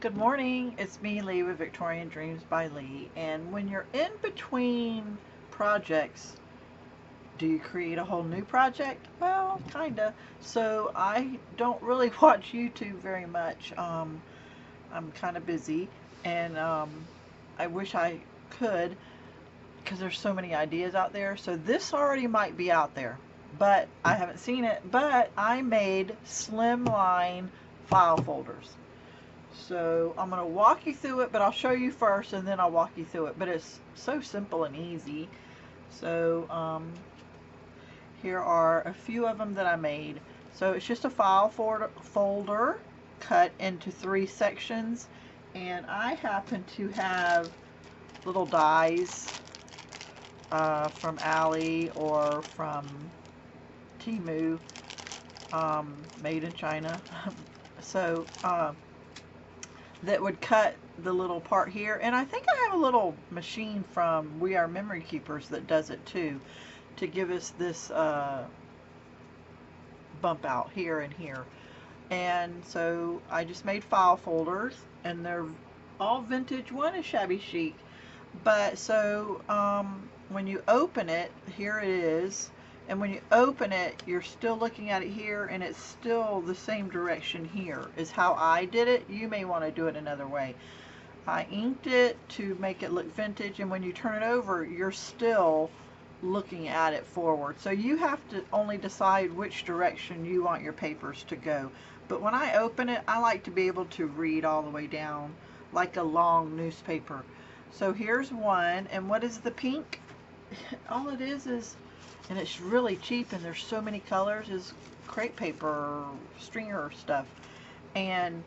Good morning, it's me, Leigh, with Victorian Dreams by Leigh. And when you're in between projects, do you create a whole new project? Well, kinda. So I don't really watch YouTube very much. I'm kind of busy, and I wish I could, because there's so many ideas out there. So this already might be out there, but I haven't seen it. But I made Slimline file folders. So I'm going to walk you through it, but I'll show you first and then I'll walk you through it. But it's so simple and easy. So here are a few of them that I made. So it's just a file folder cut into 3 sections. And I happen to have little dies from Ali or from Temu, made in China. So that would cut the little part here, and I think I have a little machine from We Are Memory Keepers that does it too, to give us this bump out here and here. And so I just made file folders, and they're all vintage. One is shabby chic, but so when you open it, here it is. And when you open it, you're still looking at it here, and it's still the same direction here, is how I did it. You may want to do it another way. I inked it to make it look vintage, and when you turn it over, you're still looking at it forward. So you have to only decide which direction you want your papers to go. But when I open it, I like to be able to read all the way down like a long newspaper. So here's one, and what is the pink? All it is, and it's really cheap, and there's so many colors, is crepe paper, stringer stuff. And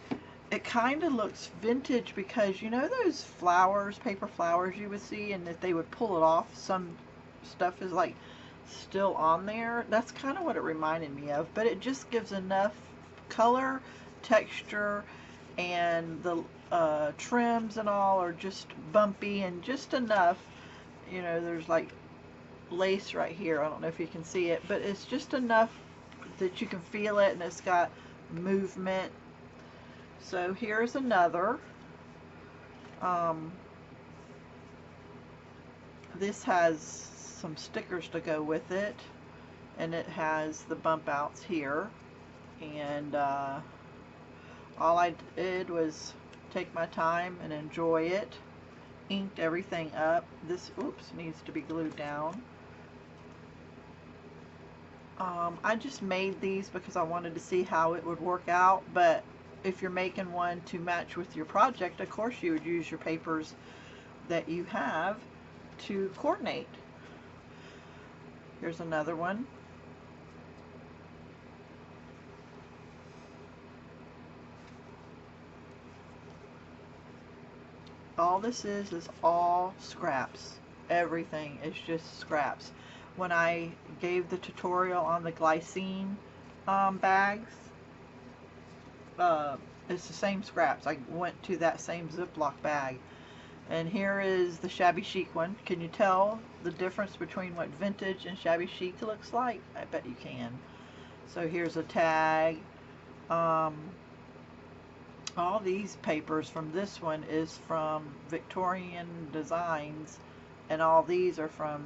it kind of looks vintage because, you know, those flowers, paper flowers you would see, and that they would pull it off, some stuff is like still on there. That's kind of what it reminded me of, but it just gives enough color, texture, and the trims and all are just bumpy, and just enough, you know, there's like lace right here. I don't know if you can see it, but it's just enough that you can feel it, and it's got movement. So here's another. This has some stickers to go with it, and it has the bump outs here. And all I did was take my time and enjoy it. Inked everything up. This, oops, needs to be glued down. I just made these because I wanted to see how it would work out, but if you're making one to match with your project, of course you would use your papers that you have to coordinate. Here's another one. All this is all scraps. Everything is just scraps. When I gave the tutorial on the glycine bags, it's the same scraps. I went to that same Ziploc bag. And here is the shabby chic one. Can you tell the difference between what vintage and shabby chic looks like? I bet you can. So here's a tag. All these papers from this one is from Victorian Designs, and all these are from,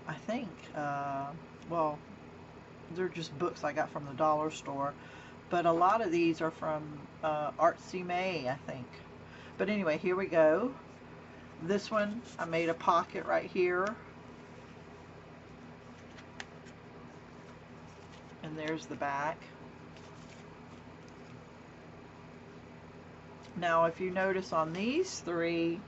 I think, well, they're just books I got from the dollar store, but a lot of these are from Artsy May, I think. But anyway, here we go. This one, I made a pocket right here, and there's the back. Now, if you notice on these three,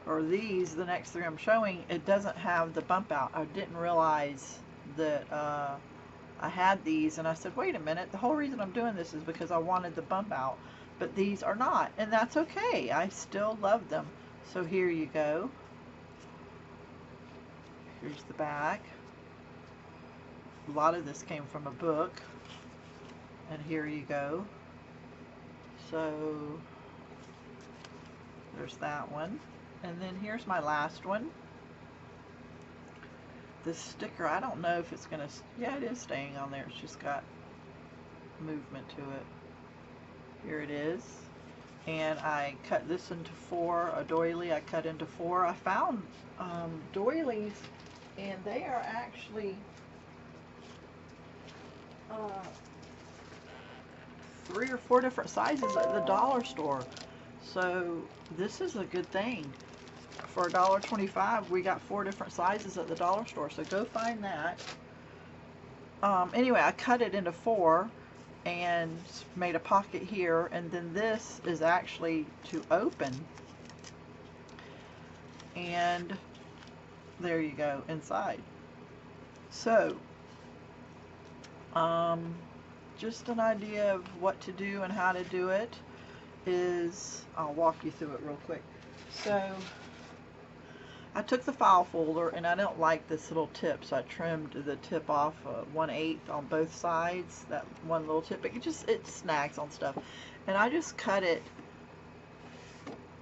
or these, the next three I'm showing, it doesn't have the bump out. I didn't realize that I had these, and I said, wait a minute, the whole reason I'm doing this is because I wanted the bump out, but these are not, and that's okay. I still love them. So here you go. Here's the back. A lot of this came from a book, and here you go. So there's that one. And then here's my last one. This sticker, I don't know if it's gonna, yeah, it is staying on there. It's just got movement to it. Here it is. and I cut this into 4, a doily I cut into 4. I found doilies, and they are actually 3 or 4 different sizes at the dollar store. So this is a good thing. For $1.25, we got 4 different sizes at the dollar store, so go find that. Anyway, I cut it into 4 and made a pocket here, and then this is actually to open, and there you go, inside. So just an idea of what to do and how to do it is, I'll walk you through it real quick. So I took the file folder, and I don't like this little tip, so I trimmed the tip off 1/8 on both sides, that one little tip. It snags on stuff, and I just cut it,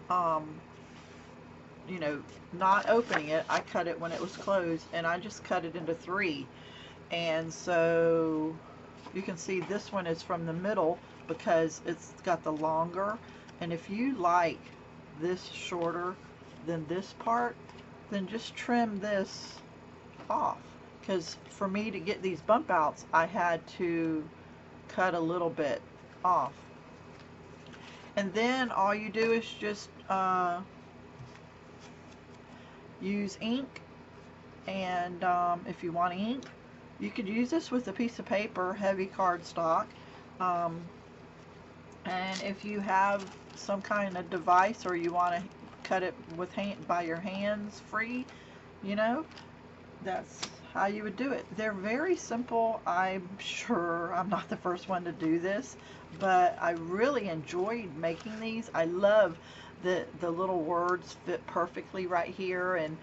you know, not opening it. I cut it when it was closed, and I just cut it into 3. And so you can see this one is from the middle because it's got the longer, and if you like this shorter than this part, then just trim this off, because for me to get these bump outs, I had to cut a little bit off. And then all you do is just use ink, and if you want ink, you could use this with a piece of paper, heavy cardstock, and if you have some kind of device, or you want to cut it with by your hands free, you know, that's how you would do it. They're very simple. I'm sure I'm not the first one to do this, but I really enjoyed making these. I love the little words fit perfectly right here, and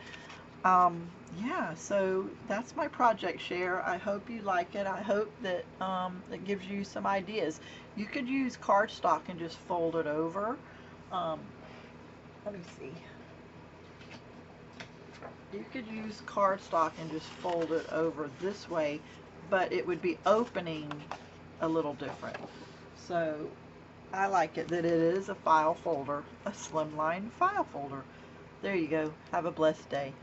yeah, so that's my project share. I hope you like it. I hope that it gives you some ideas. You could use cardstock and just fold it over. Let me see. You could use cardstock and just fold it over this way, but it would be opening a little different. So I like it that it is a file folder, a Slimline file folder. There you go. Have a blessed day.